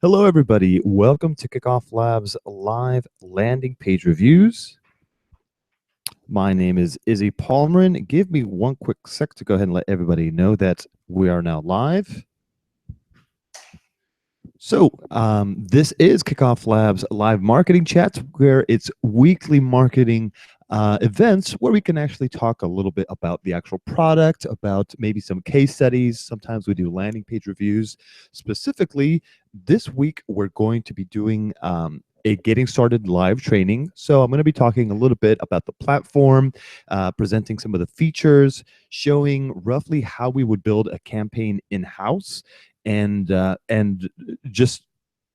Hello, everybody. Welcome to Kickoff Labs live landing page reviews. My name is Izzy Palmerin. Give me one quick sec to go ahead and let everybody know that we are now live. So this is Kickoff Labs live marketing chats, where it's weekly marketing events where we can actually talk a little bit about the actual product, about maybe some case studies. Sometimes we do landing page reviews. Specifically, this week we're going to be doing a getting started live training. So I'm going to be talking a little bit about the platform, presenting some of the features, showing roughly how we would build a campaign in-house, and just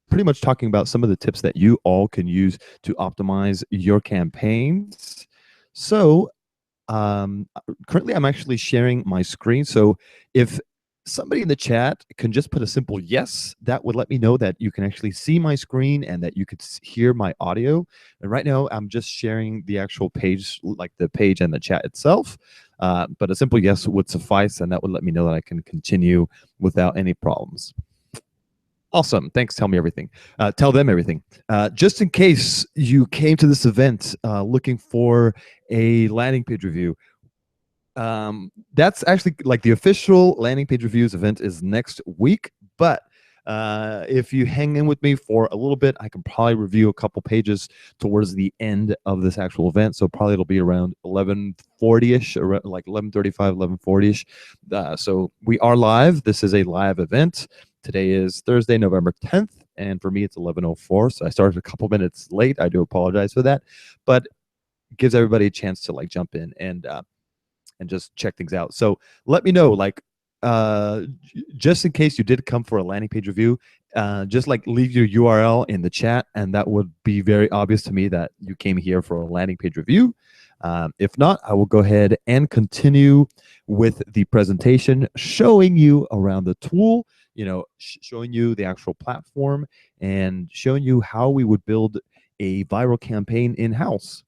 pretty much talking about some of the tips that you all can use to optimize your campaigns. So currently I'm actually sharing my screen. So if somebody in the chat can just put a simple yes, that would let me know that you can actually see my screen and that you could hear my audio. And right now I'm just sharing the actual page, like the page and the chat itself. But a simple yes would suffice, and that would let me know that I can continue without any problems. Awesome. Thanks. Tell me everything. Tell them everything. Just in case you came to this event looking for a landing page review, that's actually like the official landing page reviews event is next week. But if you hang in with me for a little bit, I can probably review a couple pages towards the end of this actual event. So probably it'll be around 11:40ish, or like 11:35, 11:40ish. So we are live. This is a live event. Today is Thursday, November 10th, and for me it's 11:04. So I started a couple minutes late. I do apologize for that, but it gives everybody a chance to like jump in and just check things out. So let me know, like, just in case you did come for a landing page review, just like leave your URL in the chat, and that would be very obvious to me that you came here for a landing page review. If not, I will go ahead and continue with the presentation, showing you around the tool, showing you the actual platform, and showing you how we would build a viral campaign in-house.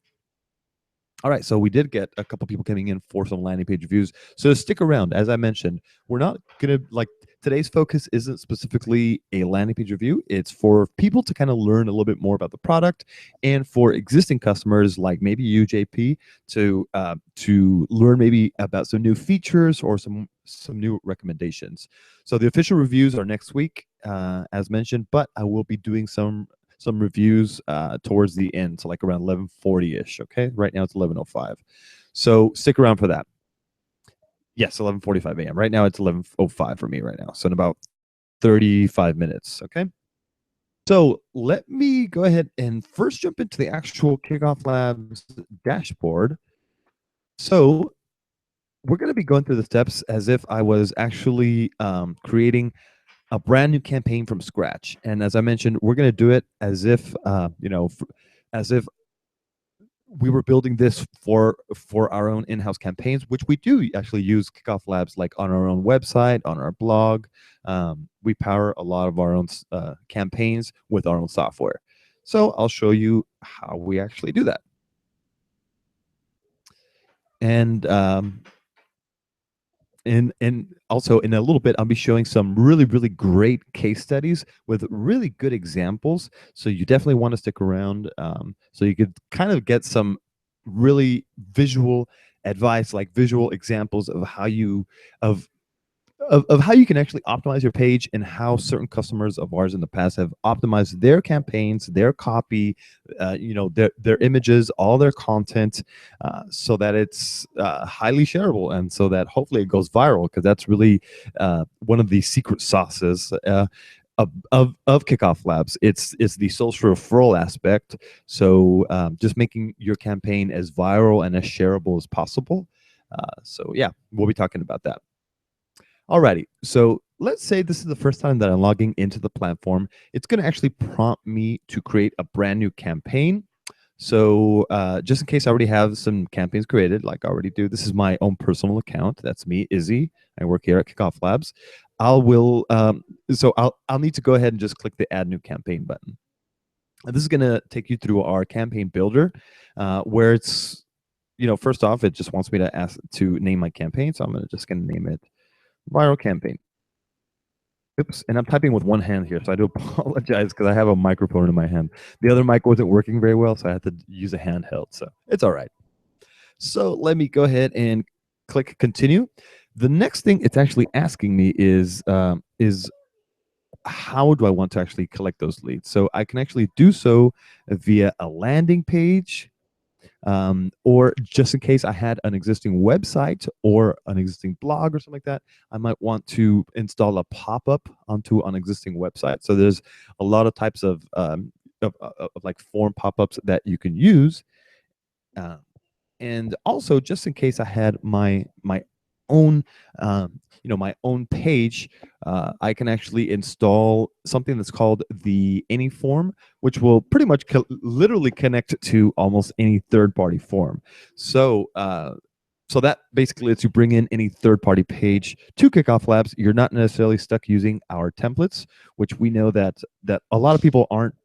All right, so we did get a couple people coming in for some landing page reviews. So stick around. As I mentioned, we're not gonna like today's focus isn't specifically a landing page review. It's for people to kind of learn a little bit more about the product, and for existing customers like maybe you, JP, to learn maybe about some new features or some new recommendations. So the official reviews are next week, as mentioned, but I will be doing some reviews towards the end, so like around 11:40ish. Okay, right now it's 11:05, so stick around for that. Yes, 11:45 a.m. Right now it's 11:05 for me right now, so in about 35 minutes. Okay, so let me go ahead and first jump into the actual Kickoff Labs dashboard. So we're going to be going through the steps as if I was actually creating a brand new campaign from scratch. And as I mentioned, we're going to do it as if, as if we were building this for our own in-house campaigns, which we do actually use Kickoff Labs like on our own website, on our blog. We power a lot of our own campaigns with our own software. So I'll show you how we actually do that. And and also in a little bit, I'll be showing some really, really great case studies with really good examples. So you definitely want to stick around, so you could kind of get some really visual advice, like visual examples of how you of how you can actually optimize your page, and how certain customers of ours in the past have optimized their campaigns, their copy, their images, all their content, so that it's highly shareable, and so that hopefully it goes viral, because that's really one of the secret sauces of Kickoff Labs. It's the social referral aspect. So just making your campaign as viral and as shareable as possible. So yeah, we'll be talking about that. Alrighty, so let's say this is the first time that I'm logging into the platform. It's going to actually prompt me to create a brand new campaign. So just in case I already have some campaigns created, like I already do, this is my own personal account. That's me, Izzy. I work here at Kickoff Labs. I'll need to go ahead and just click the Add New Campaign button. And this is going to take you through our campaign builder, where it's, first off, it just wants me to name my campaign. So I'm just going to name it Viral Campaign. Oops, and I'm typing with one hand here, so I do apologize because I have a microphone in my hand. The other mic wasn't working very well, so I had to use a handheld, so it's all right. So let me go ahead and click continue. The next thing it's actually asking me is how do I want to actually collect those leads? So I can actually do so via a landing page, or just in case I had an existing website or an existing blog or something like that, I might want to install a pop-up onto an existing website. So there's a lot of types of like form pop-ups that you can use. Uh, and also, just in case I had my own my own page, I can actually install something that's called the any form, which will pretty much literally connect to almost any third-party form. So that basically lets you bring in any third-party page to Kickoff Labs. You're not necessarily stuck using our templates, which we know that a lot of people aren't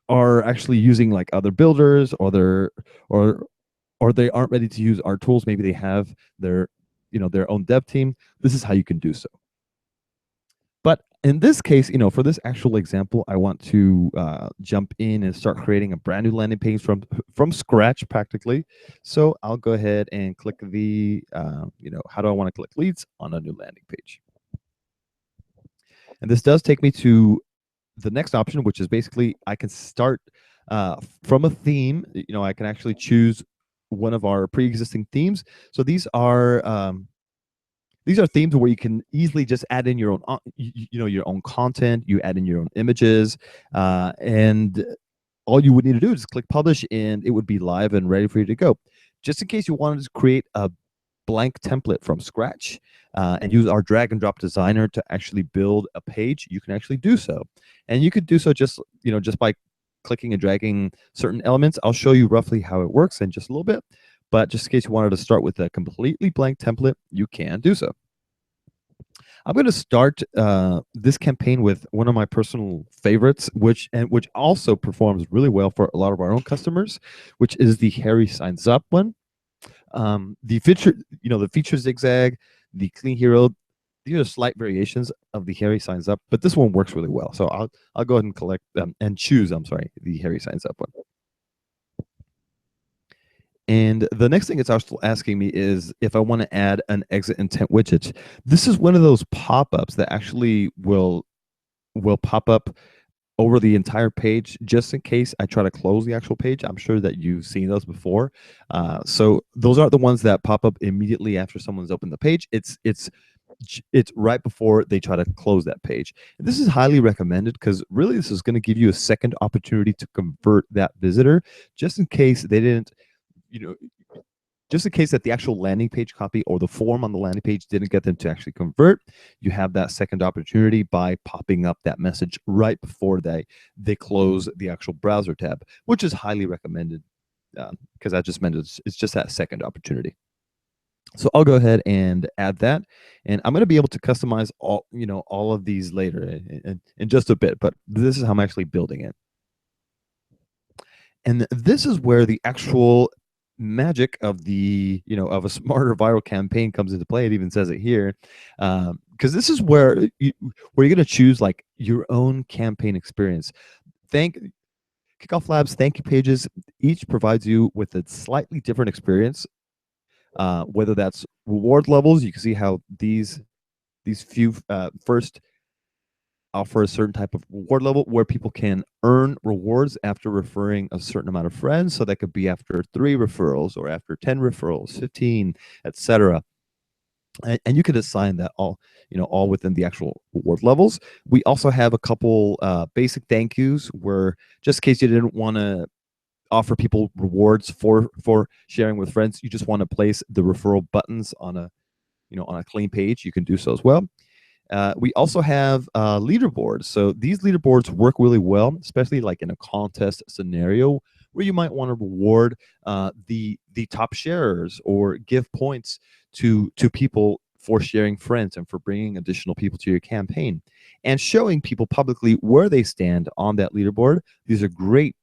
are actually using like other builders, or they aren't ready to use our tools. Maybe they have their own dev team. This is how you can do so. But in this case, for this actual example, I want to jump in and start creating a brand new landing page from scratch practically. So I'll go ahead and click the how do I want to collect leads on a new landing page. And this does take me to the next option, which is basically I can start from a theme. I can actually choose one of our pre-existing themes. So these are themes where you can easily just add in your own your own content. You add in your own images, and all you would need to do is click publish, and it would be live and ready for you to go. Just in case you wanted to create a blank template from scratch and use our drag and drop designer to actually build a page, you can actually do so. And you could do so just by clicking and dragging certain elements. I'll show you roughly how it works in just a little bit, but just in case you wanted to start with a completely blank template, you can do so. I'm going to start this campaign with one of my personal favorites, which also performs really well for a lot of our own customers, which is the Harry Signs Up one. The feature zigzag, the clean hero, these are slight variations of the Harry Signs Up, but this one works really well. So I'll go ahead and collect and choose. I'm sorry, the Harry Signs Up one. And the next thing it's also asking me is if I want to add an exit intent widget. This is one of those pop-ups that actually will pop up over the entire page, just in case I try to close the actual page. I'm sure that you've seen those before. So those aren't the ones that pop up immediately after someone's opened the page. It's right before they try to close that page. And this is highly recommended because really this is going to give you a second opportunity to convert that visitor, just in case they didn't, just in case that the actual landing page copy or the form on the landing page didn't get them to actually convert. You have that second opportunity by popping up that message right before they close the actual browser tab, which is highly recommended because I just mentioned it's just that second opportunity. So I'll go ahead and add that, and I'm going to be able to customize all of these later in just a bit, but this is how I'm actually building it. And this is where the actual magic of the of a smarter viral campaign comes into play. It even says it here, because this is where you're going to choose like your own campaign experience. Kickoff Labs thank you pages each provides you with a slightly different experience, whether that's reward levels. You can see how these few first offer a certain type of reward level where people can earn rewards after referring a certain amount of friends. So that could be after 3 referrals or after 10 referrals, 15, etc. And you could assign that all within the actual reward levels. We also have a couple basic thank yous where, just in case you didn't want to offer people rewards for sharing with friends, you just want to place the referral buttons on a clean page, you can do so as well. We also have leaderboards. So these leaderboards work really well, especially like in a contest scenario where you might want to reward the top sharers or give points to people for sharing friends and for bringing additional people to your campaign and showing people publicly where they stand on that leaderboard. These are great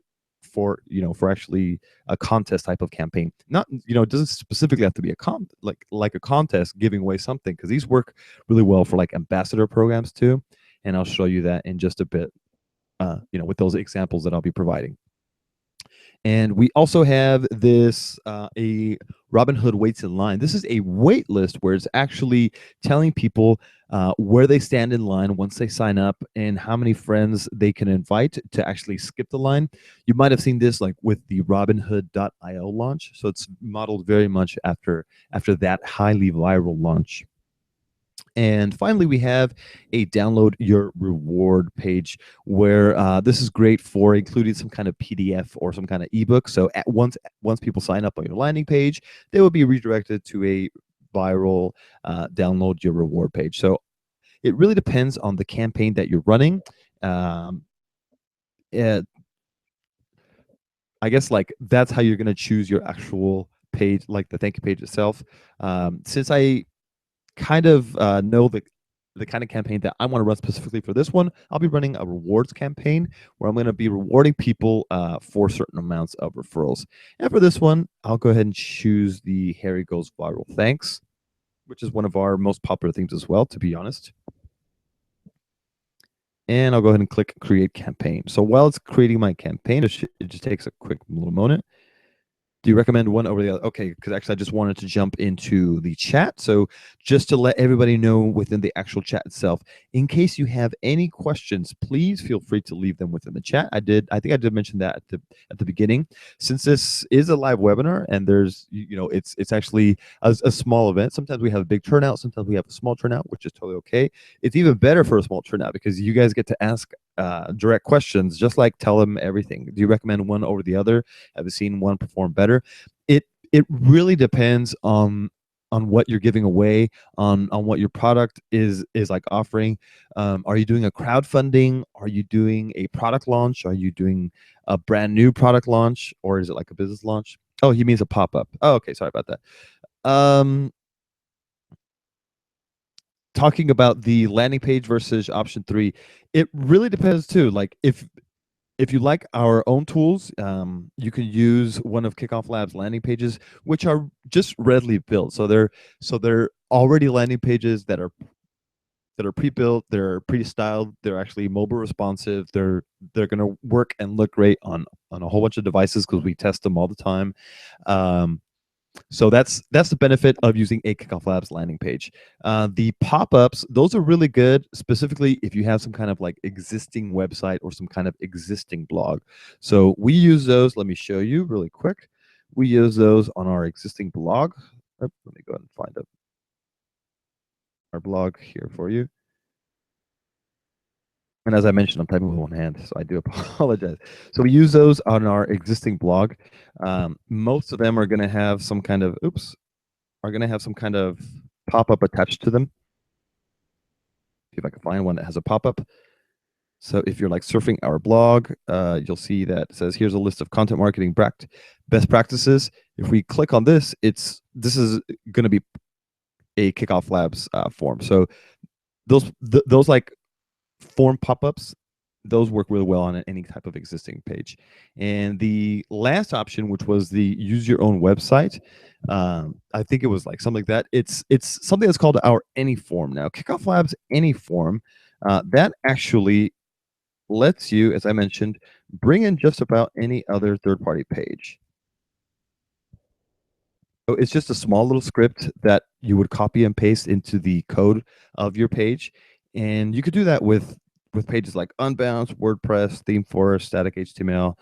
for for actually a contest type of campaign. Not it doesn't specifically have to be a like a contest giving away something, because these work really well for like ambassador programs too, and I'll show you that in just a bit. With those examples that I'll be providing. And we also have this a Robinhood waits in line. This is a wait list where it's actually telling people where they stand in line once they sign up and how many friends they can invite to actually skip the line. You might have seen this like with the Robinhood.io launch. So it's modeled very much after that highly viral launch. And finally, we have a download your reward page where this is great for including some kind of PDF or some kind of ebook. So once people sign up on your landing page, they will be redirected to a viral download your reward page. So it really depends on the campaign that you're running. I guess like that's how you're going to choose your actual page, like the thank you page itself. Since I kind of know the kind of campaign that I want to run specifically for this one, I'll be running a rewards campaign where I'm going to be rewarding people for certain amounts of referrals. And for this one, I'll go ahead and choose the Harry Goes Viral Thanks, which is one of our most popular themes as well, to be honest. And I'll go ahead and click Create Campaign. So while it's creating my campaign, it just takes a quick little moment. Do you recommend one over the other? Okay, because actually I just wanted to jump into the chat. So just to let everybody know within the actual chat itself, in case you have any questions, please feel free to leave them within the chat. I think I did mention that at the beginning. Since this is a live webinar and there's it's actually a small event. Sometimes we have a big turnout, sometimes we have a small turnout, which is totally okay. It's even better for a small turnout because you guys get to ask direct questions, just like tell them everything. Do you recommend one over the other? Have you seen one perform better? It really depends on what you're giving away, on what your product is like offering. Are you doing a crowdfunding? Are you doing a product launch? Are you doing a brand new product launch, or is it like a business launch? Oh, he means a pop-up. Oh, okay, sorry about that. Talking about the landing page versus option 3, it really depends too. Like if you like our own tools, you can use one of KickoffLabs landing pages, which are just readily built. So they're already landing pages that are pre-built, they're pre-styled, they're actually mobile responsive, they're going to work and look great on a whole bunch of devices because we test them all the time. So that's the benefit of using a KickoffLabs landing page. The pop-ups, those are really good, specifically if you have some kind of like existing website or some kind of existing blog. So we use those. Let me show you really quick. We use those on our existing blog. Let me go ahead and find our blog here for you. And as I mentioned, I'm typing with one hand, so I do apologize. So we use those on our existing blog. Most of them are going to have some kind of pop-up attached to them. See if I can find one that has a pop-up. So if you're like surfing our blog, you'll see that it says here's a list of content marketing best practices. If we click on this, this is going to be a KickoffLabs form. So those like form pop-ups, those work really well on any type of existing page. And the last option, which was the use your own website, I think it was like something like that. It's something that's called our any form. Now KickoffLabs any form, that actually lets you, as I mentioned, bring in just about any other third-party page. So it's just a small little script that you would copy and paste into the code of your page, and you could do that with pages like Unbounce, WordPress, ThemeForest, Static HTML.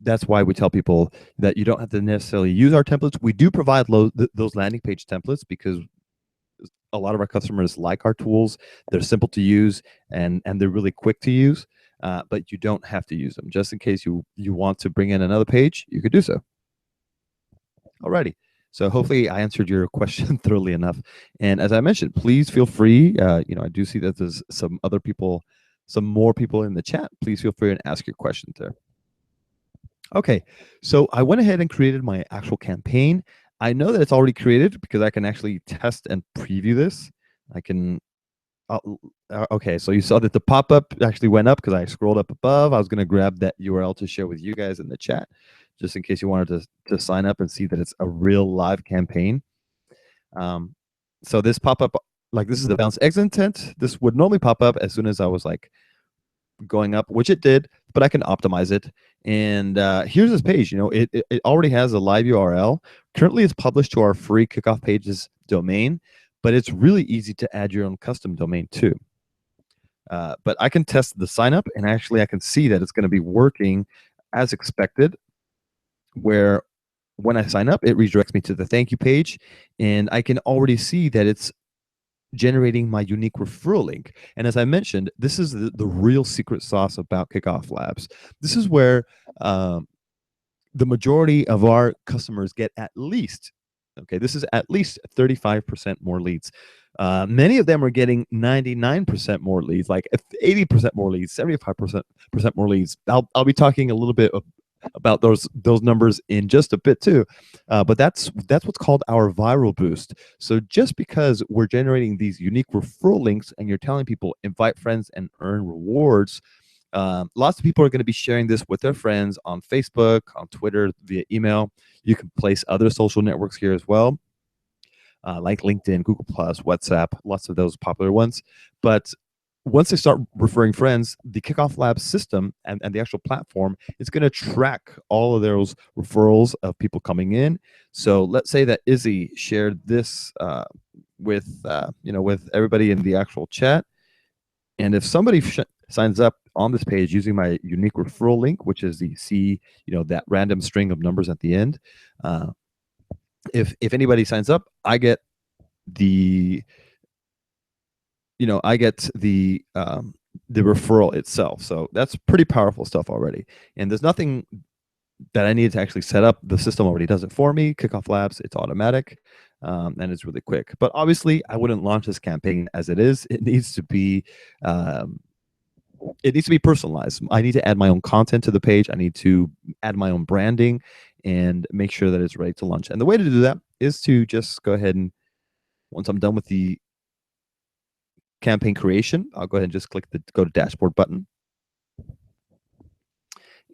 That's why we tell people that you don't have to necessarily use our templates. We do provide those landing page templates because a lot of our customers like our tools. They're simple to use and they're really quick to use, but you don't have to use them. Just in case you want to bring in another page, you could do so. Alrighty. So hopefully I answered your question thoroughly enough. And as I mentioned, please feel free. I do see that there's some more people in the chat. Please feel free and ask your questions there. Okay, so I went ahead and created my actual campaign. I know that it's already created because I can actually test and preview this. I can Okay, so you saw that the pop-up actually went up because I scrolled up above. I was going to grab that URL to share with you guys in the chat, just in case you wanted to sign up and see that it's a real live campaign. So this pop-up, like this is the bounce exit intent. This would normally pop up as soon as I was like going up, which it did, but I can optimize it. And here's this page. It already has a live URL. Currently, it's published to our free Kickoff Pages domain, but it's really easy to add your own custom domain too. But I can test the sign up, and actually I can see that it's going to be working as expected, where when I sign up, it redirects me to the thank you page, and I can already see that it's generating my unique referral link. And as I mentioned, this is the real secret sauce about Kickoff Labs. This is where the majority of our customers get at least, okay, this is at least 35% more leads. Many of them are getting 99% more leads, like 80% more leads, 75% more leads. I'll be talking a little bit about those numbers in just a bit too, but that's what's called our viral boost. So just because we're generating these unique referral links and you're telling people invite friends and earn rewards, lots of people are going to be sharing this with their friends on Facebook, on Twitter, via email. You can place other social networks here as well, like LinkedIn, Google Plus, WhatsApp, lots of those popular ones. But once they start referring friends, the Kickoff Labs system and the actual platform is going to track all of those referrals of people coming in. So let's say that Izzy shared this with with everybody in the actual chat, and if somebody signs up on this page using my unique referral link, which is the that random string of numbers at the end, if anybody signs up, I get the the referral itself. So that's pretty powerful stuff already. And there's nothing that I need to actually set up. The system already does it for me. Kickoff Labs, it's automatic, and it's really quick. But obviously, I wouldn't launch this campaign as it is. It needs to be personalized. I need to add my own content to the page. I need to add my own branding and make sure that it's ready to launch. And the way to do that is to just go ahead and, once I'm done with the campaign creation, I'll go ahead and just click the go to dashboard button.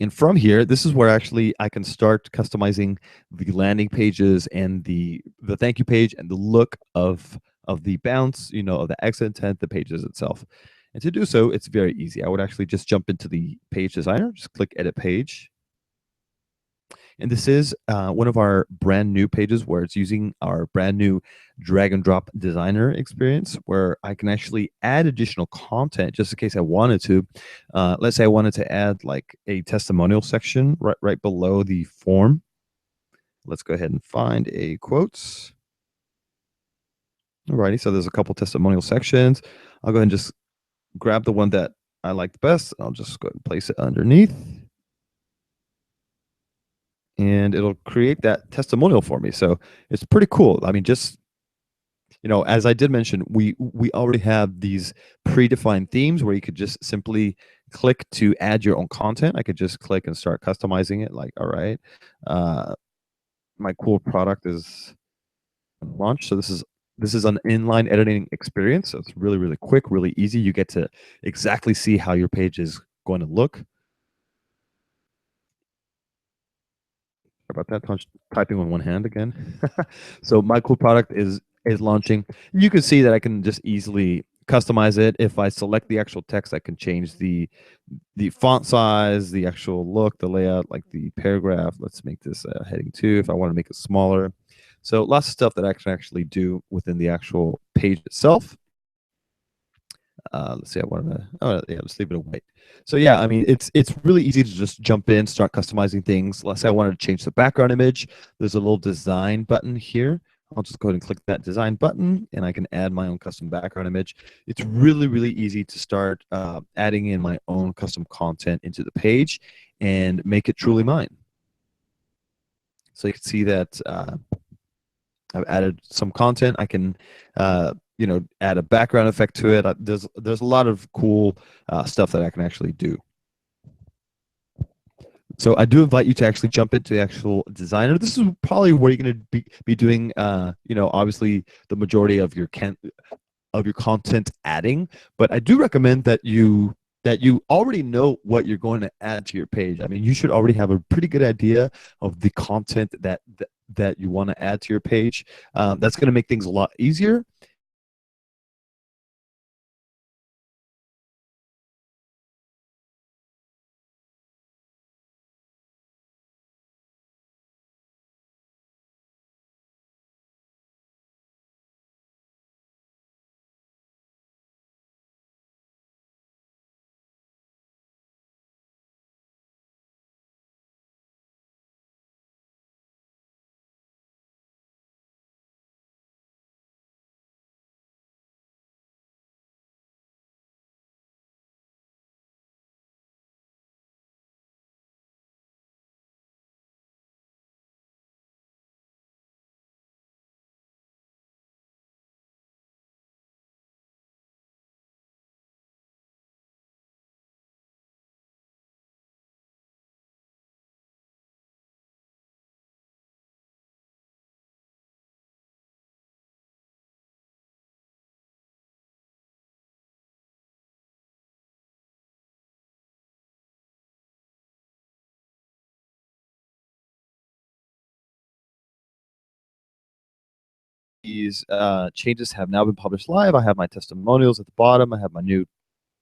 And from here, this is where actually I can start customizing the landing pages and the thank you page and the look of the bounce, of the exit intent, the pages itself. And to do so, it's very easy. I would actually just jump into the page designer, just click edit page. And this is one of our brand new pages where it's using our brand new drag and drop designer experience, where I can actually add additional content just in case I wanted to. Let's say I wanted to add like a testimonial section right below the form. Let's go ahead and find a quotes. Alrighty, so there's a couple testimonial sections. I'll go ahead and just grab the one that I like the best. I'll just go ahead and place it underneath. And it'll create that testimonial for me. So it's pretty cool. I mean, just, as I did mention, we already have these predefined themes where you could just simply click to add your own content. I could just click and start customizing it. Like, all right, my cool product is launched. So this is an inline editing experience. So it's really, really quick, really easy. You get to exactly see how your page is going to look. About that, typing on one hand again. So my cool product is launching. You can see that I can just easily customize it. If I select the actual text, I can change the font size, the actual look, the layout, like the paragraph. Let's make this heading 2 if I want to make it smaller. So lots of stuff that I can actually do within the actual page itself. Let's see, I want to, let's leave it a white. So yeah, I mean, it's really easy to just jump in, start customizing things. Let's say I wanted to change the background image. There's a little design button here. I'll just go ahead and click that design button, and I can add my own custom background image. It's really, really easy to start adding in my own custom content into the page and make it truly mine. So you can see that I've added some content. I can add a background effect to it. There's a lot of cool stuff that I can actually do. So I do invite you to actually jump into the actual designer. This is probably where you're going to be doing, obviously the majority of your of your content adding, but I do recommend that you already know what you're going to add to your page. I mean, you should already have a pretty good idea of the content that you want to add to your page. That's going to make things a lot easier. These changes have now been published live. I have my testimonials at the bottom. I have my new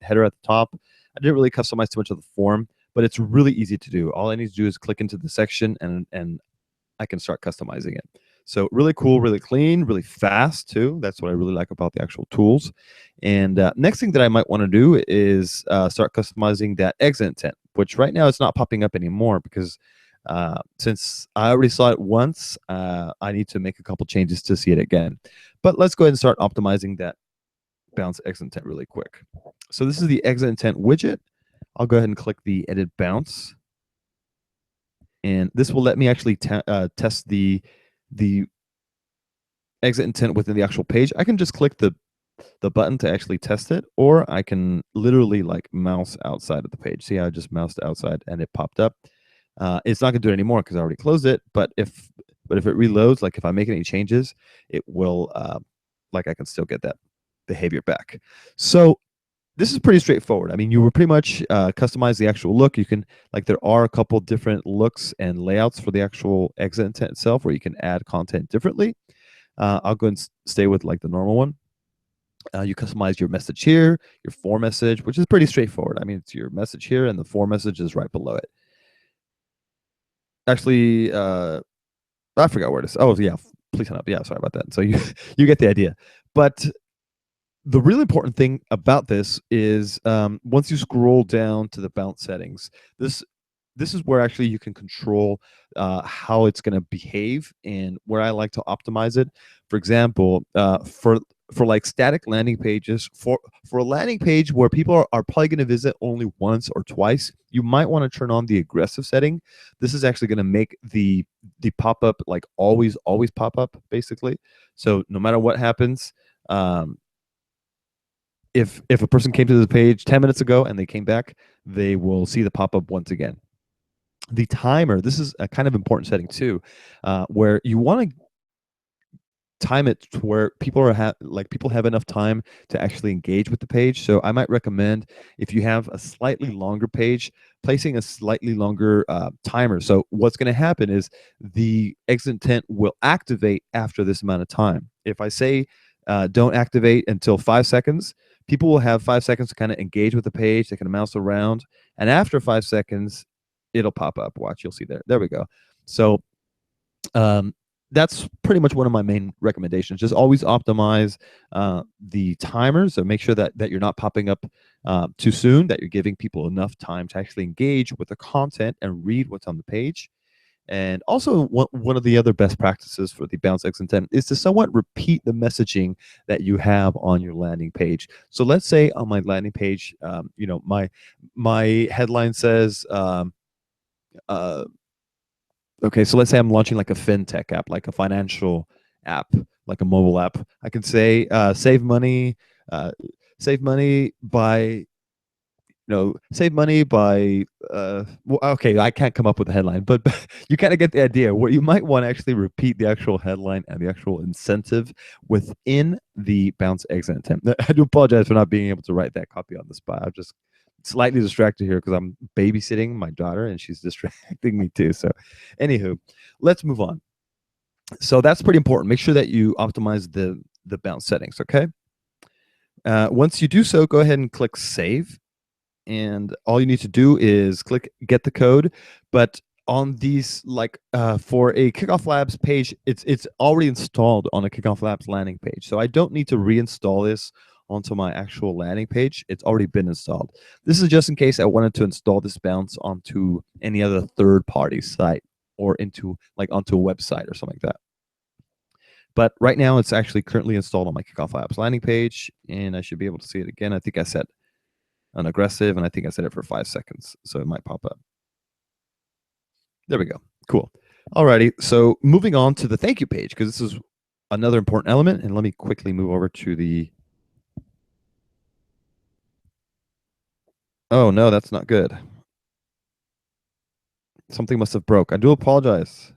header at the top. I didn't really customize too much of the form, but it's really easy to do. All I need to do is click into the section and I can start customizing it. So really cool, really clean, really fast too. That's what I really like about the actual tools. And next thing that I might want to do is start customizing that exit intent, which right now it's not popping up anymore because since I already saw it once, I need to make a couple changes to see it again. But let's go ahead and start optimizing that bounce exit intent really quick. So this is the exit intent widget. I'll go ahead and click the edit bounce. And this will let me actually test the exit intent within the actual page. I can just click the button to actually test it, or I can literally like mouse outside of the page. See how I just moused outside and it popped up. It's not gonna do it anymore because I already closed it, but if it reloads, like if I make any changes, it will like I can still get that behavior back. So this is pretty straightforward. I mean, you will pretty much customize the actual look. You can, like, there are a couple different looks and layouts for the actual exit intent itself where you can add content differently. I'll go and stay with like the normal one. You customize your message here, your for message, which is pretty straightforward. I mean, it's your message here and the for message is right below it. Actually, I forgot where it is. Oh, yeah, please sign up. Yeah, sorry about that. So you you get the idea. But the really important thing about this is once you scroll down to the bounce settings, this is where actually you can control how it's going to behave and where I like to optimize it. For example, for like static landing pages, for a landing page where people are probably going to visit only once or twice, you might want to turn on the aggressive setting. This is actually going to make the pop-up like always pop up basically. So no matter what happens, if a person came to the page 10 minutes ago and they came back, they will see the pop-up once again. The timer, this is a kind of important setting too, where you want to time it to where people are people have enough time to actually engage with the page. So I might recommend, if you have a slightly longer page, placing a slightly longer timer. So what's going to happen is the exit intent will activate after this amount of time. If I say don't activate until 5 seconds, people will have 5 seconds to kind of engage with the page. They can mouse around, and after 5 seconds, it'll pop up. Watch, you'll see there. There we go. So that's pretty much one of my main recommendations. Just always optimize the timer. So make sure that you're not popping up too soon, that you're giving people enough time to actually engage with the content and read what's on the page. And also, one of the other best practices for the bounce exit intent is to somewhat repeat the messaging that you have on your landing page. So let's say on my landing page, you know, my headline says, okay, so let's say I'm launching like a fintech app, like a financial app, like a mobile app. I can say save money by save money by well, okay, I can't come up with a headline, but you kind of get the idea where you might want to actually repeat the actual headline and the actual incentive within the bounce exit attempt. I do apologize for not being able to write that copy on the spot. I'm just slightly distracted here because I'm babysitting my daughter and she's distracting me too. So anywho, let's move on. So that's pretty important. Make sure that you optimize the bounce settings, okay? Once you do so, go ahead and click save. And all you need to do is click get the code. But on these, like for a Kickoff Labs page, it's already installed on a Kickoff Labs landing page. So I don't need to reinstall this onto my actual landing page. It's already been installed. This is just in case I wanted to install this bounce onto any other third-party site or onto a website or something like that. But right now, it's actually currently installed on my Kickoff Labs landing page, and I should be able to see it again. I think I set an aggressive, and I think I set it for 5 seconds, so it might pop up. There we go. Cool. Alrighty, so moving on to the thank you page, because this is another important element, and let me quickly move over to the... Oh, no, that's not good. Something must have broke. I do apologize.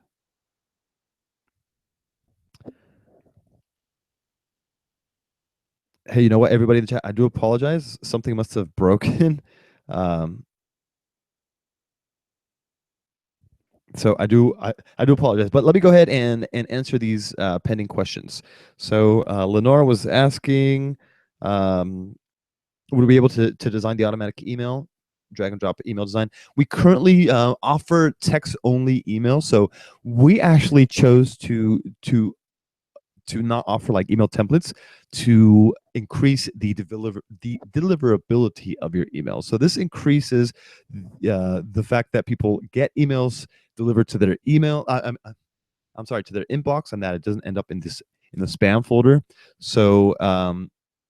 Hey, you know what, everybody in the chat, I do apologize. Something must have broken. So I do apologize, but let me go ahead and answer these pending questions. So Lenore was asking, would we be able to design the automatic email, drag and drop email design? We currently offer text only email, so we actually chose to not offer like email templates to increase the deliverability of your email. So this increases the fact that people get emails delivered to their email. I'm sorry, to their inbox, and that it doesn't end up in the spam folder. So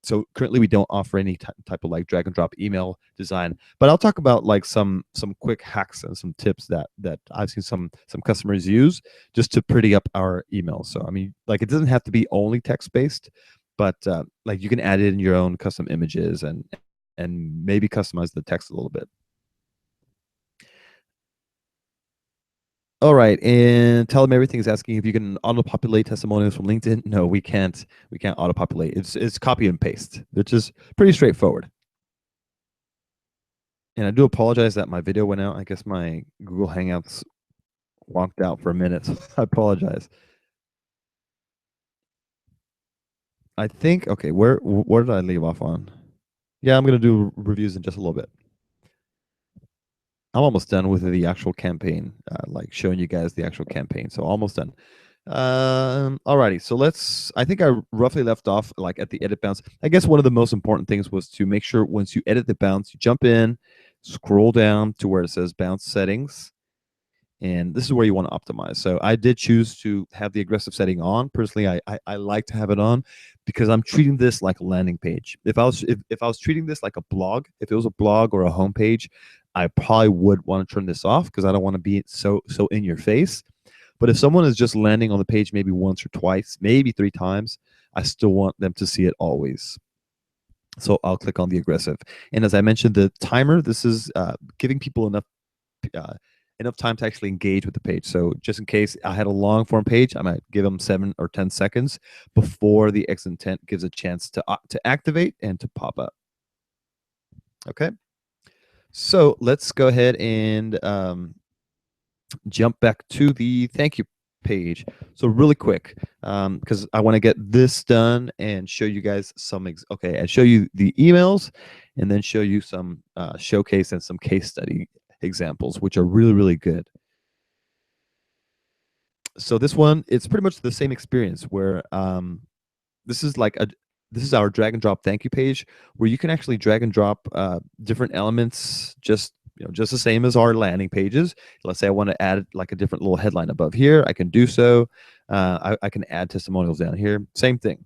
so currently we don't offer any type of like drag and drop email design, but I'll talk about like some quick hacks and some tips that I've seen some customers use just to pretty up our emails. So I mean, like, it doesn't have to be only text based, but like you can add in your own custom images and maybe customize the text a little bit. All right, and Tell Them Everything is asking if you can auto-populate testimonials from LinkedIn. No, we can't. We can't auto-populate. It's copy and paste, which is pretty straightforward. And I do apologize that my video went out. I guess my Google Hangouts walked out for a minute. So I apologize. I think, okay, where did I leave off on? Yeah, I'm gonna do reviews in just a little bit. I'm almost done with the actual campaign, like showing you guys the actual campaign. So almost done. Alrighty, so I think I roughly left off like at the edit bounce. I guess one of the most important things was to make sure once you edit the bounce, you jump in, scroll down to where it says bounce settings, and this is where you want to optimize. So I did choose to have the aggressive setting on. Personally, I like to have it on because I'm treating this like a landing page. If I was treating this like a blog, if it was a blog or a homepage, I probably would want to turn this off because I don't want to be so in your face. But if someone is just landing on the page maybe once or twice, maybe 3 times, I still want them to see it always. So I'll click on the aggressive. And as I mentioned, the timer, this is giving people enough time to actually engage with the page. So just in case I had a long form page, I might give them 7 or 10 seconds before the exit intent gives a chance to activate and to pop up. Okay. So let's go ahead and jump back to the thank you page. So really quick, because I want to get this done and show you guys some, and show you the emails and then show you some showcase and some case study examples, which are really, really good. So this one, it's pretty much the same experience where this is our drag and drop thank you page where you can actually drag and drop different elements just the same as our landing pages. Let's say I want to add like a different little headline above here. I can do so. I can add testimonials down here. Same thing.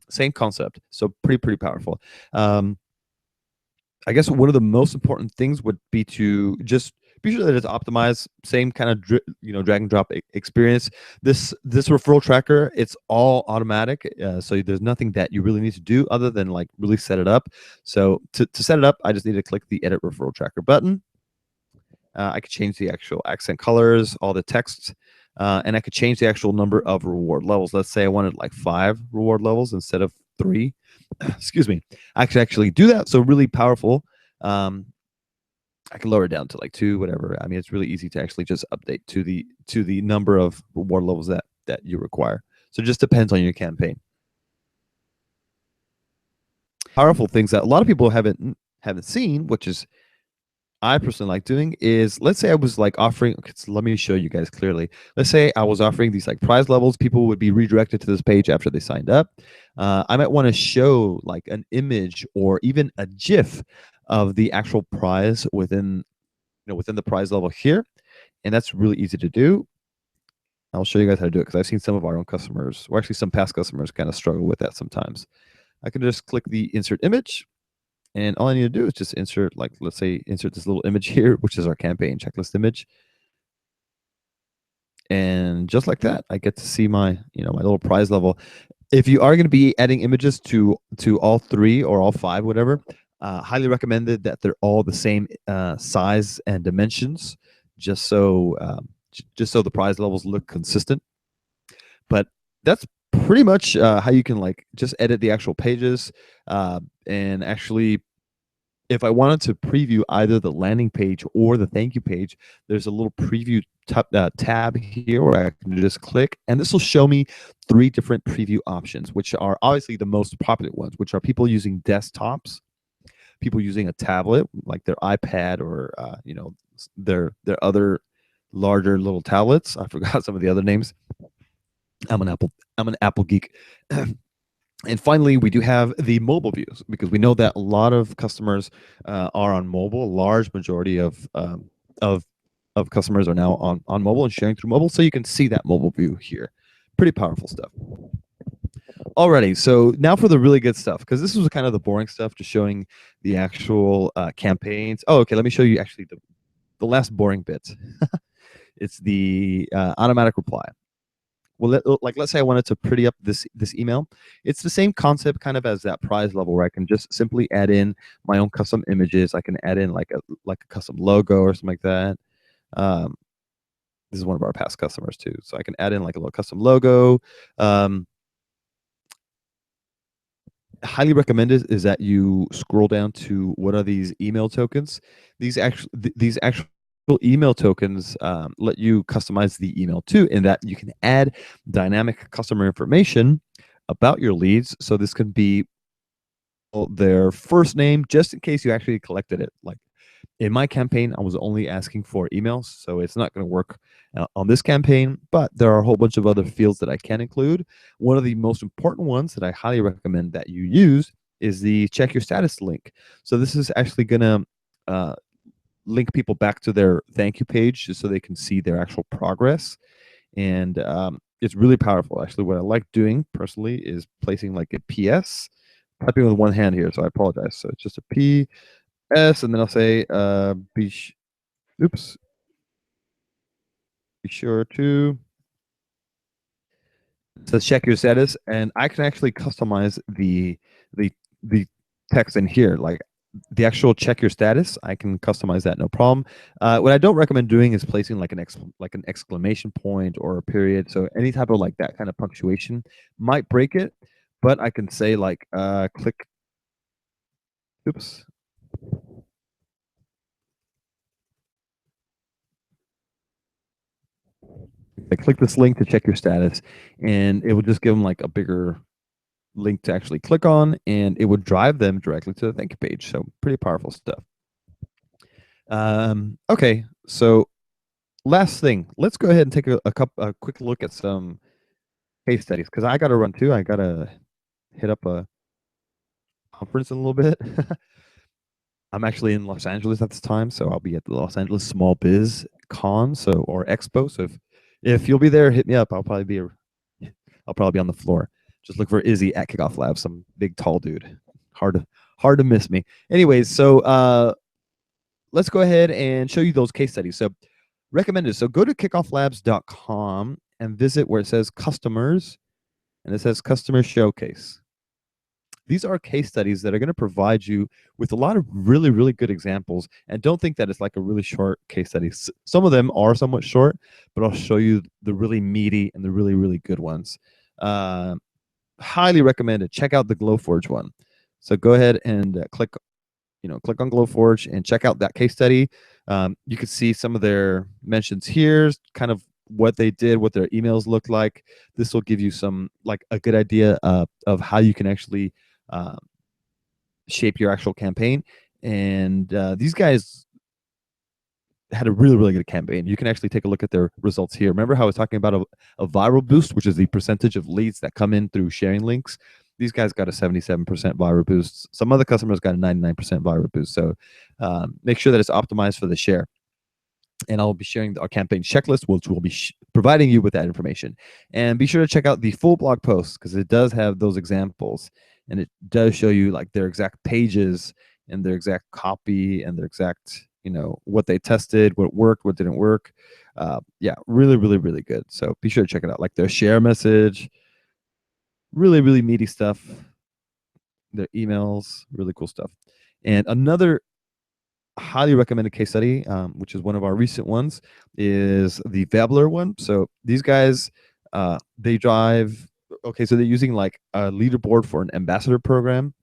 Same concept. So pretty powerful. I guess one of the most important things would be to just be sure that it's optimized, same kind of drag and drop experience. This referral tracker, it's all automatic, so there's nothing that you really need to do other than like really set it up. So to set it up, I just need to click the edit referral tracker button. I could change the actual accent colors, all the text, and I could change the actual number of reward levels. Let's say I wanted like 5 reward levels instead of 3. Excuse me. I could actually do that. So really powerful. I can lower it down to like 2, whatever. I mean, it's really easy to actually just update to the number of reward levels that you require. So it just depends on your campaign. Powerful things that a lot of people haven't seen, which is I personally like doing, is let's say I was like offering, okay, so let me show you guys clearly. Let's say I was offering these like prize levels. People would be redirected to this page after they signed up. I might want to show like an image or even a GIF of the actual prize within the prize level here. And that's really easy to do. I'll show you guys how to do it because I've seen some of our own customers, or actually some past customers, kind of struggle with that sometimes. I can just click the insert image. And all I need to do is just insert, like, let's say, insert this little image here, which is our campaign checklist image. And just like that, I get to see my, my little prize level. If you are going to be adding images to all 3 or all 5, whatever, highly recommended that they're all the same size and dimensions, just so the prize levels look consistent. But that's pretty much how you can like just edit the actual pages, and actually, if I wanted to preview either the landing page or the thank you page, there's a little preview tab here where I can just click, and this will show me 3 different preview options, which are obviously the most popular ones, which are people using desktops, people using a tablet like their iPad, or their other larger little tablets. I forgot some of the other names. I'm an Apple geek. And finally, we do have the mobile views, because we know that a lot of customers are on mobile. A large majority of customers are now on mobile and sharing through mobile, so you can see that mobile view here. Pretty powerful stuff. Alrighty, so now for the really good stuff, because this was kind of the boring stuff, just showing the actual campaigns. Oh, okay, let me show you actually the last boring bit. It's the automatic reply. Well, let's say I wanted to pretty up this email. It's the same concept kind of as that prize level, where I can just simply add in my own custom images. I can add in like a custom logo or something like that. This is one of our past customers too, so I can add in like a little custom logo. Highly recommended is that you scroll down to what are these email tokens. These actual email tokens let you customize the email too, in that you can add dynamic customer information about your leads. So this can be their first name, just in case you actually collected it. Like in my campaign, I was only asking for emails, so it's not going to work on this campaign, but there are a whole bunch of other fields that I can include. One of the most important ones that I highly recommend that you use is the check your status link. So this is actually going to link people back to their thank you page, just so they can see their actual progress. And it's really powerful. Actually, what I like doing personally is placing like a PS, typing with one hand here, so I apologize. So it's just a PS, and then I'll say be sure to check your status, and I can actually customize the text in here, like the actual check your status. I can customize that, no problem. What I don't recommend doing is placing like an exclamation point or a period. So any type of like that kind of punctuation might break it, but I can say like click. I click this link to check your status, and it will just give them like a bigger link to actually click on, and it would drive them directly to the thank you page. So pretty powerful stuff. Okay, so last thing, let's go ahead and take a quick look at some case studies, because I got to run too. I got to hit up a conference in a little bit. I'm actually in Los Angeles at this time, so I'll be at the Los Angeles Small Biz Con, or Expo. So if you'll be there, hit me up. I'll probably be on the floor. Just look for Izzy at KickoffLabs, some big tall dude. Hard to miss me. Anyways, so let's go ahead and show you those case studies. So recommended. So go to KickoffLabs.com and visit where it says customers and it says customer showcase. These are case studies that are going to provide you with a lot of really, really good examples. And don't think that it's like a really short case study. Some of them are somewhat short, but I'll show you the really meaty and the really, really good ones. Highly recommended. Check out the Glowforge one. So go ahead and click on Glowforge and check out that case study. You can see some of their mentions here, kind of what they did, what their emails look like. This will give you some like a good idea of how you can actually shape your actual campaign. And these guys had a really, really good campaign. You can actually take a look at their results here. Remember how I was talking about a viral boost, which is the percentage of leads that come in through sharing links? These guys got a 77% viral boost. Some other customers got a 99% viral boost. So make sure that it's optimized for the share. And I'll be sharing our campaign checklist, which will be providing you with that information. And be sure to check out the full blog post because it does have those examples and it does show you like their exact pages and their exact copy and their exact, what they tested, what worked, what didn't work. Yeah, really, really, really good. So be sure to check it out. Like their share message, really, really meaty stuff. Their emails, really cool stuff. And another highly recommended case study, which is one of our recent ones, is the Vabler one. So these guys, they drive. Okay, so they're using like a leaderboard for an ambassador program.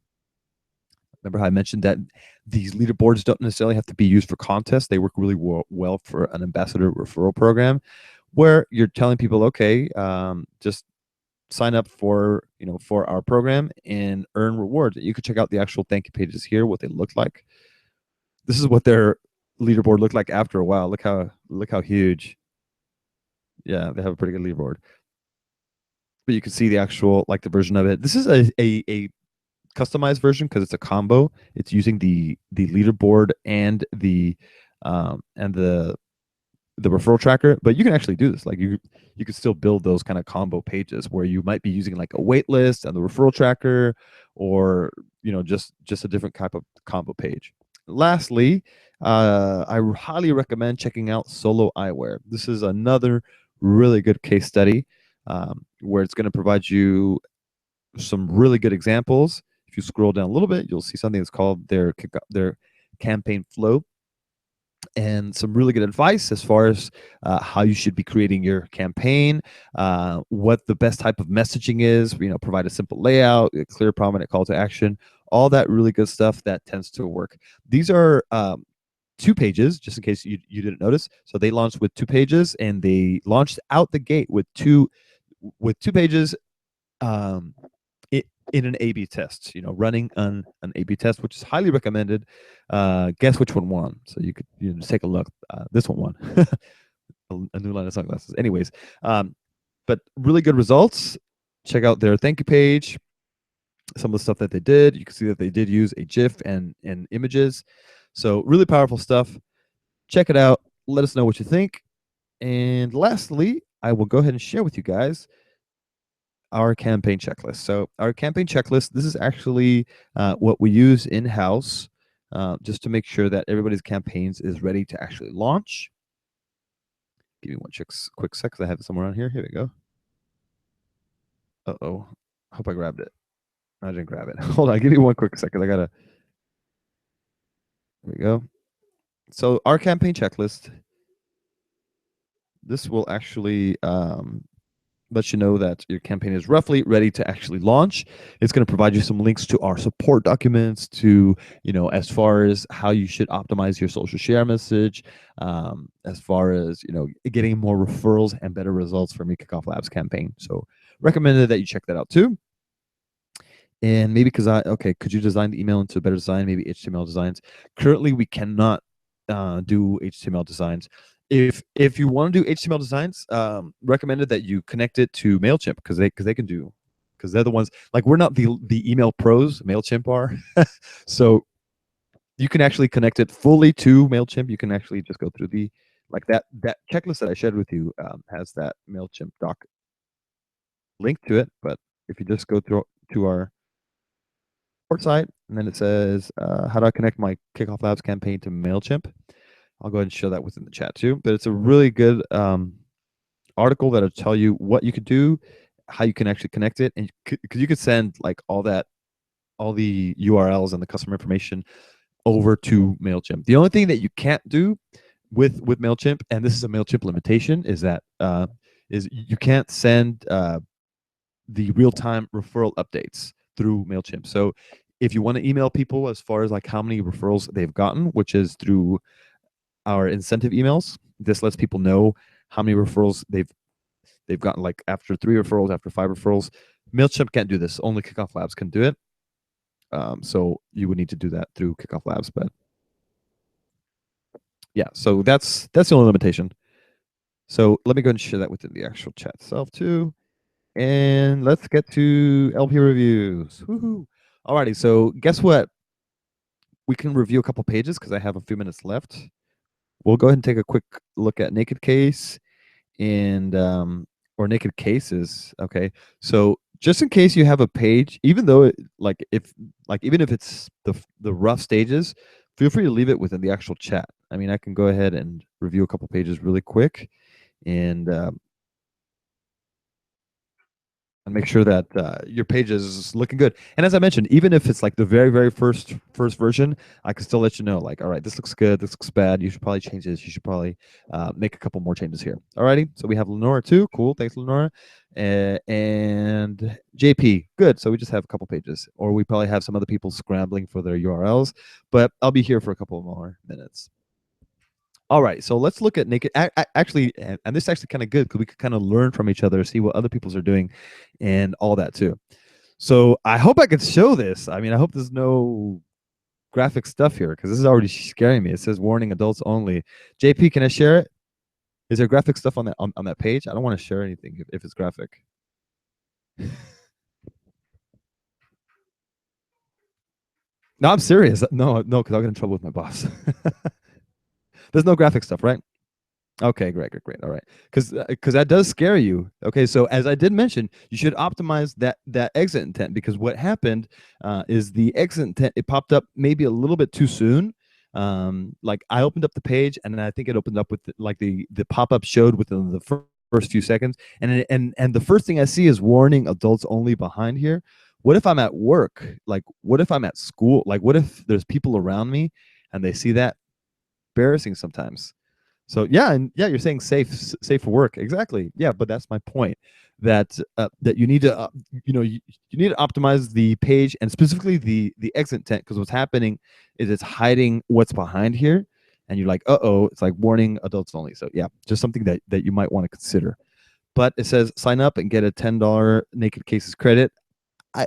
Remember how I mentioned that these leaderboards don't necessarily have to be used for contests. They work really well for an ambassador referral program, where you're telling people, okay, just sign up for for our program and earn rewards. You could check out the actual thank you pages here, what they look like. This is what their leaderboard looked like after a while. Look how huge. Yeah, they have a pretty good leaderboard. But you can see the actual like the version of it. This is a customized version because it's a combo. It's using the leaderboard and the referral tracker, but you can actually do this. Like you can still build those kind of combo pages where you might be using like a wait list and the referral tracker, or just a different type of combo page. Lastly, I highly recommend checking out Solo Eyewear. This is another really good case study where it's going to provide you some really good examples. If you scroll down a little bit, you'll see something that's called their campaign flow, and some really good advice as far as how you should be creating your campaign, what the best type of messaging is, provide a simple layout, a clear, prominent call to action, all that really good stuff that tends to work. These are 2 pages, just in case you didn't notice. So they launched with 2 pages, and they launched out the gate with two pages in an A/B test, running an A/B test, which is highly recommended. Guess which one won? So you could just take a look. This one won. A new line of sunglasses. Anyways, but really good results. Check out their thank you page. Some of the stuff that they did. You can see that they did use a GIF and images. So really powerful stuff. Check it out. Let us know what you think. And lastly, I will go ahead and share with you guys our campaign checklist. So our campaign checklist, this is actually what we use in-house just to make sure that everybody's campaigns is ready to actually launch. Give me one quick sec, because I have it somewhere on here. Here we go. Uh-oh. Hope I grabbed it. I didn't grab it. Hold on. Give me one quick second. There we go. So our campaign checklist, this will actually let you know that your campaign is roughly ready to actually launch. It's going to provide you some links to our support documents, to as far as how you should optimize your social share message, as far as getting more referrals and better results from your Kickoff Labs campaign. So recommended that you check that out too. And maybe could you design the email into a better design, maybe HTML designs? Currently, we cannot do HTML designs. If you want to do HTML designs, recommended that you connect it to MailChimp because they can do, because they're the ones, like, we're not the email pros, MailChimp are. So you can actually connect it fully to MailChimp. You can actually just go through the like that checklist that I shared with you has that MailChimp doc link to it. But if you just go through to our support site, and then it says, how do I connect my Kickoff Labs campaign to MailChimp? I'll go ahead and show that within the chat too. But it's a really good article that'll tell you what you could do, how you can actually connect it, and because you could send like all the URLs and the customer information over to MailChimp. The only thing that you can't do with MailChimp, and this is a MailChimp limitation, is that is you can't send the real-time referral updates through MailChimp. So if you want to email people as far as like how many referrals they've gotten, which is through our incentive emails, this lets people know how many referrals they've gotten, like after 3 referrals, after 5 referrals. MailChimp can't do this. Only Kickoff Labs can do it. So you would need to do that through Kickoff Labs. But yeah, so that's the only limitation. So let me go and share that within the actual chat itself too. And let's get to LP reviews. Woohoo! Alrighty, so guess what? We can review a couple pages because I have a few minutes left. We'll go ahead and take a quick look at Naked Case and or Naked Cases. Okay, so just in case you have a page, even though even if it's the rough stages, feel free to leave it within the actual chat. I mean, I can go ahead and review a couple pages really quick, and make sure that your page is looking good. And as I mentioned, even if it's like the very first version, I can still let you know, like, all right, this looks good, this looks bad. You should probably change this. You should probably make a couple more changes here. Alrighty. So we have Lenora too. Cool. Thanks, Lenora. And JP. Good. So we just have a couple pages, or we probably have some other people scrambling for their URLs. But I'll be here for a couple more minutes. All right, so let's look at Naked. Actually, and this is actually kind of good because we could kind of learn from each other, see what other people's are doing, and all that too. So I hope I could show this. I mean, I hope there's no graphic stuff here because this is already scaring me. It says warning adults only. JP, can I share it? Is there graphic stuff on that page? I don't want to share anything if it's graphic. No, I'm serious. No, because I'll get in trouble with my boss. There's no graphic stuff, right? Okay, great. All right, because that does scare you. Okay, so as I did mention, you should optimize that exit intent, because what happened is the exit intent, it popped up maybe a little bit too soon. Like I opened up the page, and then I think it opened up with the pop up showed within the first few seconds, and the first thing I see is warning adults only behind here. What if I'm at work? Like, what if I'm at school? Like, what if there's people around me and they see that? Embarrassing sometimes. So yeah, and yeah, you're saying safe for work. Exactly. Yeah, but that's my point. That that you need to you need to optimize the page, and specifically the exit intent, because what's happening is it's hiding what's behind here, and you're like, uh-oh, it's like warning adults only. So yeah, just something that you might want to consider. But it says sign up and get a $10 Naked Cases credit. I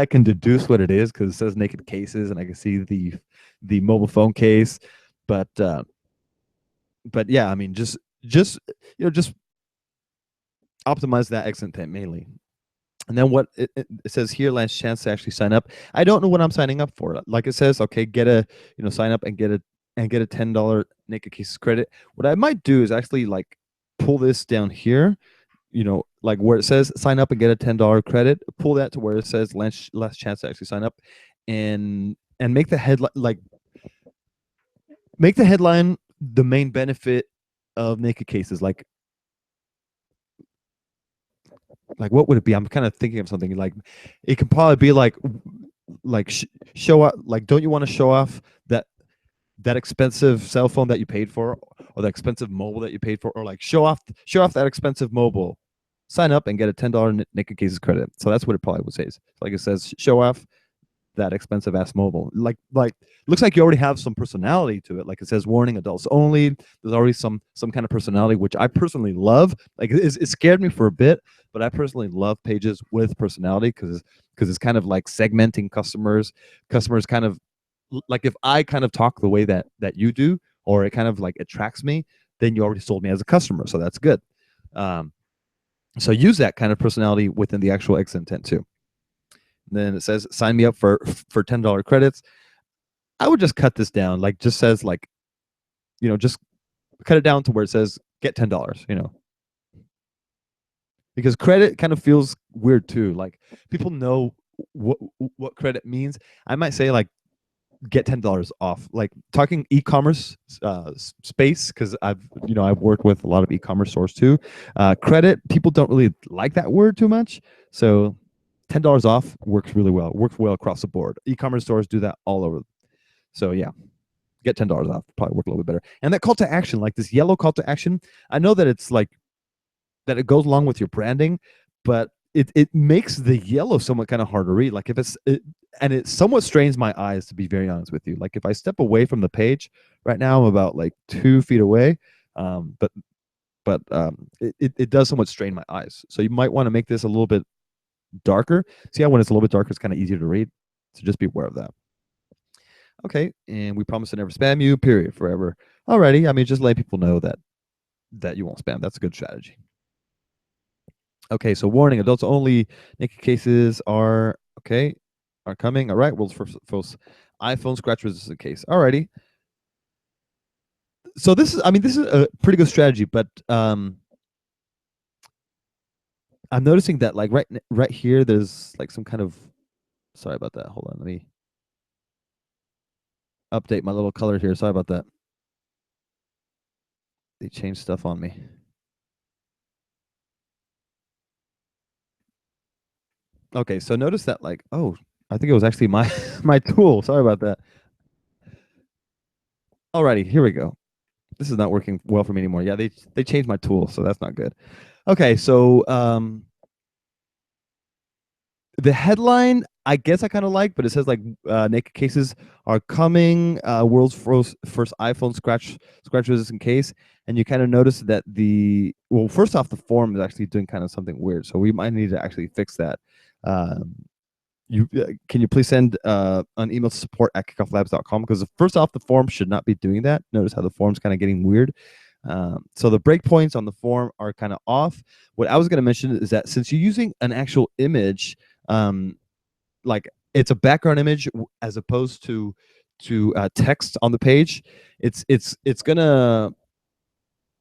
can deduce what it is because it says Naked Cases, and I can see the mobile phone case, but yeah, I mean, just just optimize that exit intent mainly. And then what it says here, last chance to actually sign up. I don't know what I'm signing up for. Like it says, okay, get a sign up and get a $10 Naked Cases credit. What I might do is actually like pull this down here, like where it says sign up and get a $10 credit. Pull that to where it says last chance to actually sign up, and make the headline the main benefit of Naked Cases. Like what would it be? I'm kind of thinking of something like it could probably be like show up, like, don't you want to show off that expensive cell phone that you paid for, or that expensive mobile that you paid for, or like show off that expensive mobile, sign up and get a $10 Naked Cases credit. So that's what it probably would say. Like it says, show off that expensive ass mobile. Like looks like you already have some personality to it. Like it says warning adults only. There's already some kind of personality, which I personally love. Like it scared me for a bit, but I personally love pages with personality because it's kind of like segmenting customers kind of like, if I kind of talk the way that you do, or it kind of like attracts me, then you already sold me as a customer. So that's good. So use that kind of personality within the actual exit intent too. And then it says sign me up for $10 credits. I would just cut this down, like just says like, just cut it down to where it says get $10, because credit kind of feels weird too. Like people know what credit means, I might say like get $10 off. Like talking e-commerce space, because I've worked with a lot of e-commerce stores too. Credit, people don't really like that word too much, so $10 off works really well. Works well across the board. E-commerce stores do that all over. So yeah, get $10 off. Probably work a little bit better. And that call to action, like this yellow call to action, I know that it's like that it goes along with your branding, but it makes the yellow somewhat kind of hard to read. Like if and it somewhat strains my eyes, to be very honest with you. Like if I step away from the page right now, I'm about like 2 feet away, but it does somewhat strain my eyes. So you might want to make this a little bit darker. See how when it's a little bit darker, it's kind of easier to read. So just be aware of that. Okay, and we promise to never spam you. Period. Forever. Alrighty. I mean, just let people know that you won't spam. That's a good strategy. Okay, so warning: adults only. Naked cases are coming. All right. Well, first iPhone scratch resistant case. Alrighty. So this is a pretty good strategy, but I'm noticing that like right here, there's like some kind of. Sorry about that. Hold on. Let me update my little color here. Sorry about that. They changed stuff on me. Okay, so notice that like, oh, I think it was actually my my tool. Sorry about that. Alrighty, here we go. This is not working well for me anymore. Yeah, they changed my tool, so that's not good. Okay, so the headline, I guess I kind of like, but it says like naked cases are coming. World's first iPhone scratch resistant case, and you kind of notice that first off, the form is actually doing kind of something weird, so we might need to actually fix that. Can you please send an email to support@kickofflabs.com, because first off, the form should not be doing that. Notice how the form's kind of getting weird. So the breakpoints on the form are kind of off. What I was going to mention is that since you're using an actual image, like it's a background image as opposed to text on the page, it's gonna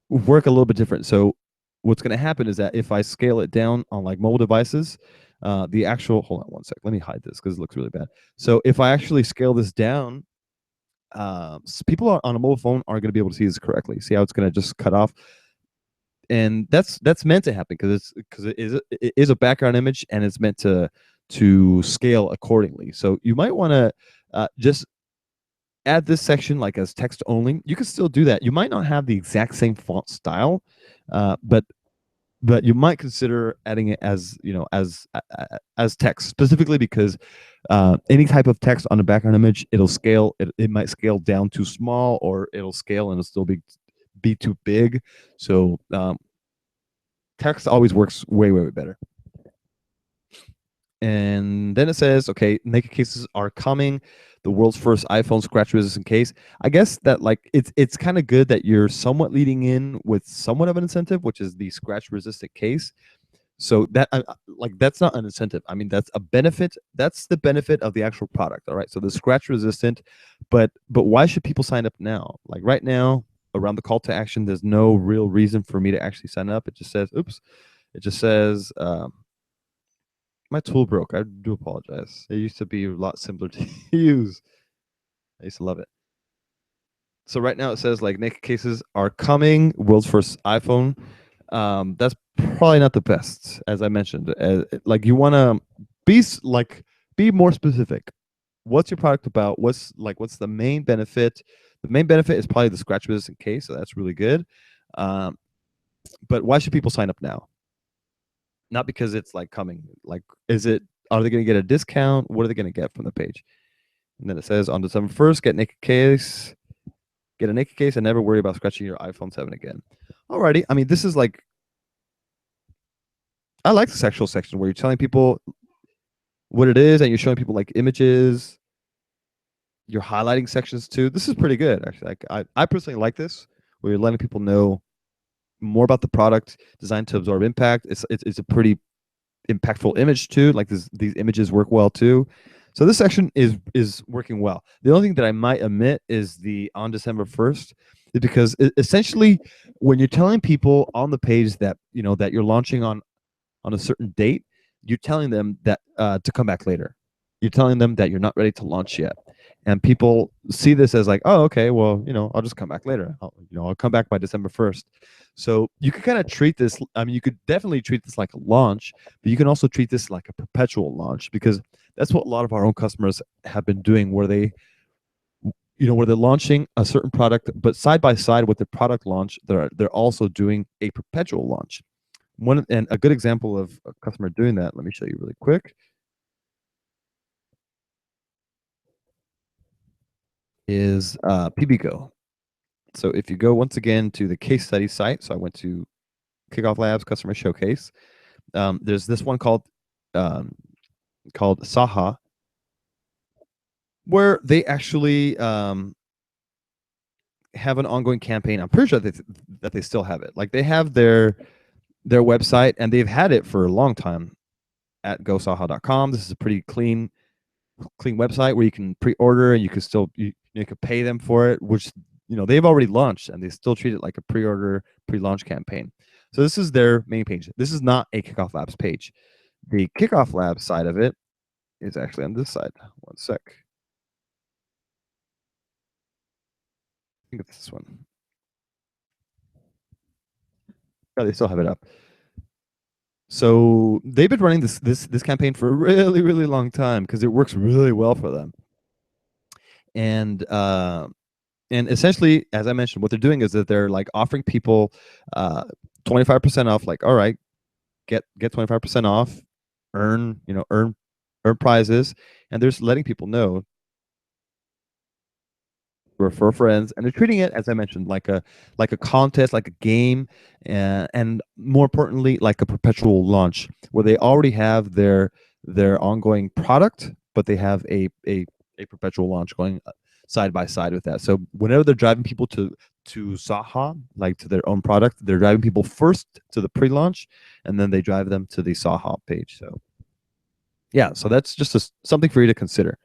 work a little bit different. So what's going to happen is that if I scale it down on like mobile devices, the actual, hold on one sec, let me hide this because it looks really bad. So if I actually scale this down, people on a mobile phone aren't going to be able to see this correctly. See how it's going to just cut off, and that's meant to happen because it is a background image, and it's meant to scale accordingly. So you might want to just add this section like as text only. You can still do that. You might not have the exact same font style, but you might consider adding it as as text, specifically because any type of text on a background image, it'll scale. It might scale down too small, or it'll scale and it'll still be too big. So text always works way better. And then it says, okay, naked cases are coming. The world's first iPhone scratch resistant case. I guess that like it's kind of good that you're somewhat leading in with somewhat of an incentive, which is the scratch resistant case. So that like that's not an incentive. I mean, that's a benefit. That's the benefit of the actual product. All right. So the scratch resistant, but why should people sign up now? Like right now, around the call to action, there's no real reason for me to actually sign up. It just says, oops. It just says. My tool broke. I do apologize. It used to be a lot simpler to use. I used to love it. So right now it says like naked cases are coming. World's first iPhone. That's probably not the best, as I mentioned. Like you want to be more specific. What's your product about? What's the main benefit? The main benefit is probably the scratch resistant case, so that's really good. But why should people sign up now? Not because it's like coming. Like, are they going to get a discount? What are they going to get from the page? And then it says on December 1st, get a naked case, and never worry about scratching your iPhone 7 again. Alrighty. I mean, this is like, I like the sexual section where you're telling people what it is and you're showing people like images. You're highlighting sections too. This is pretty good, actually. Like, I personally like this, where you're letting people know more about the product, designed to absorb impact. It's a pretty impactful image too. Like these images work well too. So this section is working well. The only thing that I might omit is the on December 1st, because essentially when you're telling people on the page that that you're launching on a certain date, you're telling them that to come back later. You're telling them that you're not ready to launch yet, and people see this as like, oh, okay, well, I'll just come back later. I'll come back by December 1st. So you could kind of treat this. I mean, you could definitely treat this like a launch, but you can also treat this like a perpetual launch, because that's what a lot of our own customers have been doing, where they're launching a certain product, but side by side with the product launch, they're also doing a perpetual launch. And a good example of a customer doing that, let me show you really quick, is PBGo. So if you go once again to the case study site, so I went to KickoffLabs Customer Showcase. There's this one called Saha, where they actually have an ongoing campaign. I'm pretty sure that they still have it. Like, they have their website, and they've had it for a long time at gosaha.com. This is a pretty clean website where you can pre-order, and you can pay them for it, which they've already launched, and they still treat it like a pre-order, pre-launch campaign. So this is their main page. This is not a Kickoff Labs page. The Kickoff Labs side of it is actually on this side. One sec. I think it's this one. Yeah, they still have it up. So they've been running this campaign for a really, really long time, because it works really well for them. And essentially, as I mentioned, what they're doing is that they're like offering people 25% off. Like, all right, get 25% off, earn prizes, and they're just letting people know, refer friends, and they're treating it, as I mentioned, like a contest, like a game, and more importantly, like a perpetual launch, where they already have their ongoing product, but they have a perpetual launch going side by side with that. So whenever they're driving people to Saha, like to their own product, they're driving people first to the pre-launch, and then they drive them to the Saha page. So yeah, so that's just something for you to consider.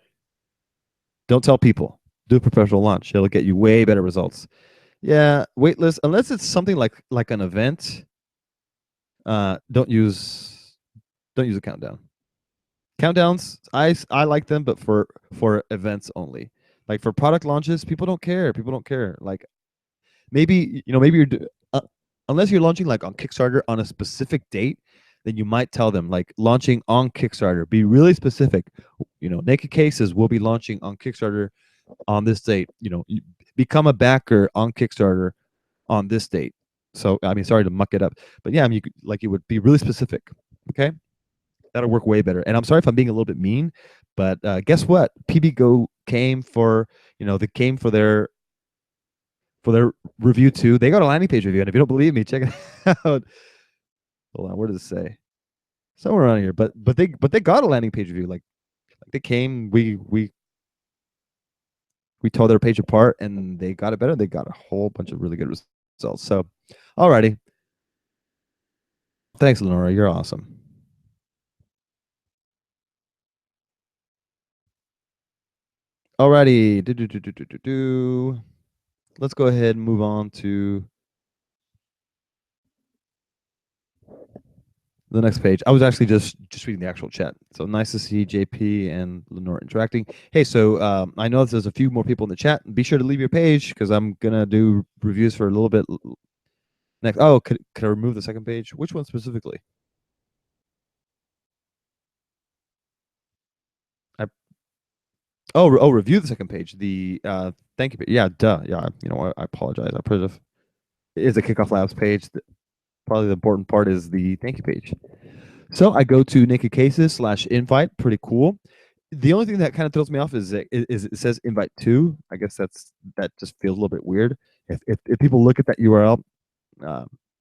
Don't tell people. Do a professional launch. It'll get you way better results. Yeah, waitlist, unless it's something like an event, don't use a countdown. Countdowns, I like them, but for events only. Like, for product launches, people don't care. Like, maybe unless you're launching like on Kickstarter on a specific date, then you might tell them, like, launching on Kickstarter. Be really specific. Naked Cases will be launching on Kickstarter on this date. Become a backer on Kickstarter on this date. So, I mean, sorry to muck it up, but yeah, I mean, you would be really specific. Okay, that'll work way better. And I'm sorry if I'm being a little bit mean, but guess what? PBGo came for their review too. They got a landing page review, and if you don't believe me, check it out. Hold on, where does it say? Somewhere around here. But they got a landing page review. Like they came, we tore their page apart, and they got it better. They got a whole bunch of really good results. So, alrighty. Thanks, Lenora. You're awesome. Alrighty. Let's go ahead and move on to the next page. I was actually just reading the actual chat. So nice to see JP and Lenore interacting. Hey, so I know there's a few more people in the chat. Be sure to leave your page, because I'm gonna do reviews for a little bit next. Oh, could I remove the second page? Which one specifically? Review the second page. The thank you page. Yeah, duh. Yeah, I apologize. I put it is a Kickoff Labs page. Probably the important part is the thank you page. So I go to Naked Cases /invite. Pretty cool. The only thing that kind of throws me off is it says invite to. I guess that just feels a little bit weird. If people look at that URL,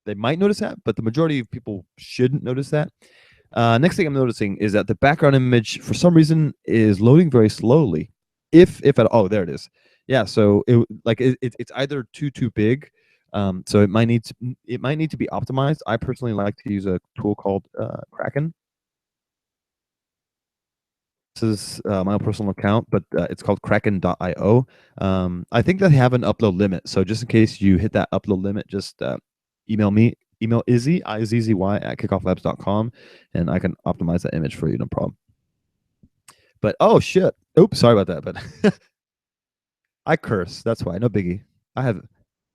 they might notice that, but the majority of people shouldn't notice that. Next thing I'm noticing is that the background image, for some reason, is loading very slowly. If at all. Oh, there it is. Yeah. So it's either too big. So it might need to be optimized. I personally like to use a tool called Kraken. This is my own personal account, but it's called kraken.io. I think they have an upload limit. So just in case you hit that upload limit, just email me, email Izzy, Izzy at kickofflabs.com, and I can optimize that image for you, no problem. But oh shit. Oops, sorry about that. But I curse. That's why. No biggie. I have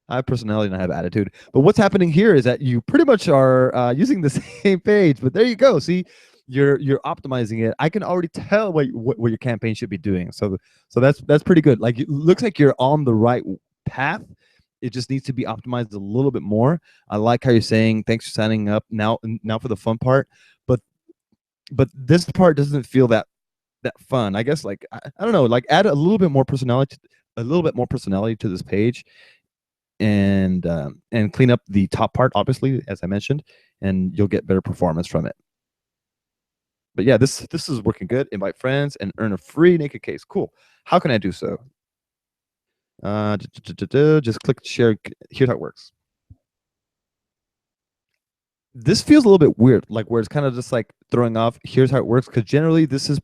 I have personality and I have attitude. But what's happening here is that you pretty much are using the same page. But there you go. See, you're optimizing it. I can already tell what your campaign should be doing. So that's pretty good. Like it looks like you're on the right path. It just needs to be optimized a little bit more. I like how you're saying thanks for signing up. Now for the fun part. But this part doesn't feel that fun. I guess like I don't know, like add a little bit more personality to this page, and clean up the top part, obviously, as I mentioned, and you'll get better performance from it. But yeah, this is working good. Invite friends and earn a free naked case. Cool. How can I do so? Just click share. Here's how it works. This feels a little bit weird, like where it's kind of just like throwing off. Here's how it works, because generally this is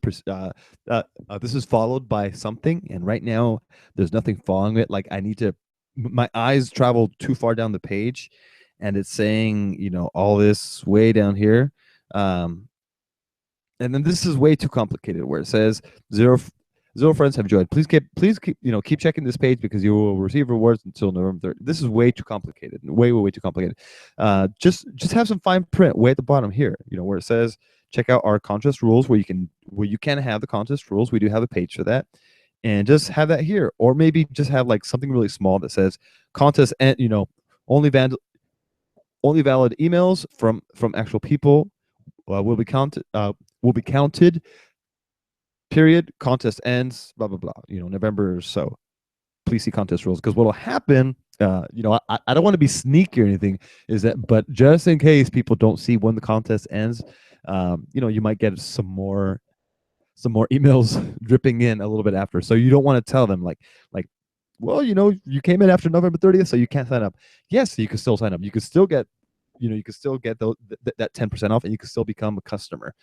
followed by something, and right now there's nothing following it. Like I need to, my eyes travel too far down the page, and it's saying all this way down here, um, and then this is way too complicated where it says zero friends have joined. Keep checking this page because you will receive rewards until November 3rd. This is way too complicated. Way too complicated. Just have some fine print way at the bottom here, where it says check out our contest rules, where you can have the contest rules. We do have a page for that. And just have that here, or maybe just have like something really small that says contest, and only only valid emails from actual people will be counted. Will be counted. Period. Contest ends. Blah blah blah. November or so. Please see contest rules, because what'll happen. I don't want to be sneaky or anything. But just in case people don't see when the contest ends, you might get some more emails dripping in a little bit after. So you don't want to tell them like, well, you came in after November 30th, so you can't sign up. Yes, you can still sign up. You can still get, that 10% off, and you can still become a customer.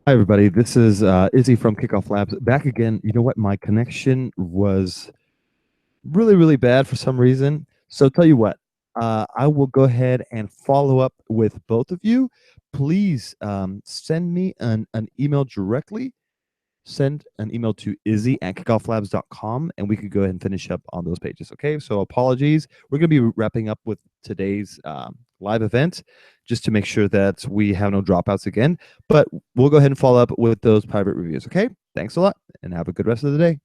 Hi, everybody. This is Izzy from Kickoff Labs back again. You know what? My connection was really, really bad for some reason. So, tell you what, I will go ahead and follow up with both of you. Please send me an email directly. Send an email to izzy@kickofflabs.com and we could go ahead and finish up on those pages. Okay. So, apologies. We're going to be wrapping up with today's live event just to make sure that we have no dropouts again. But we'll go ahead and follow up with those private reviews. Okay. Thanks a lot and have a good rest of the day.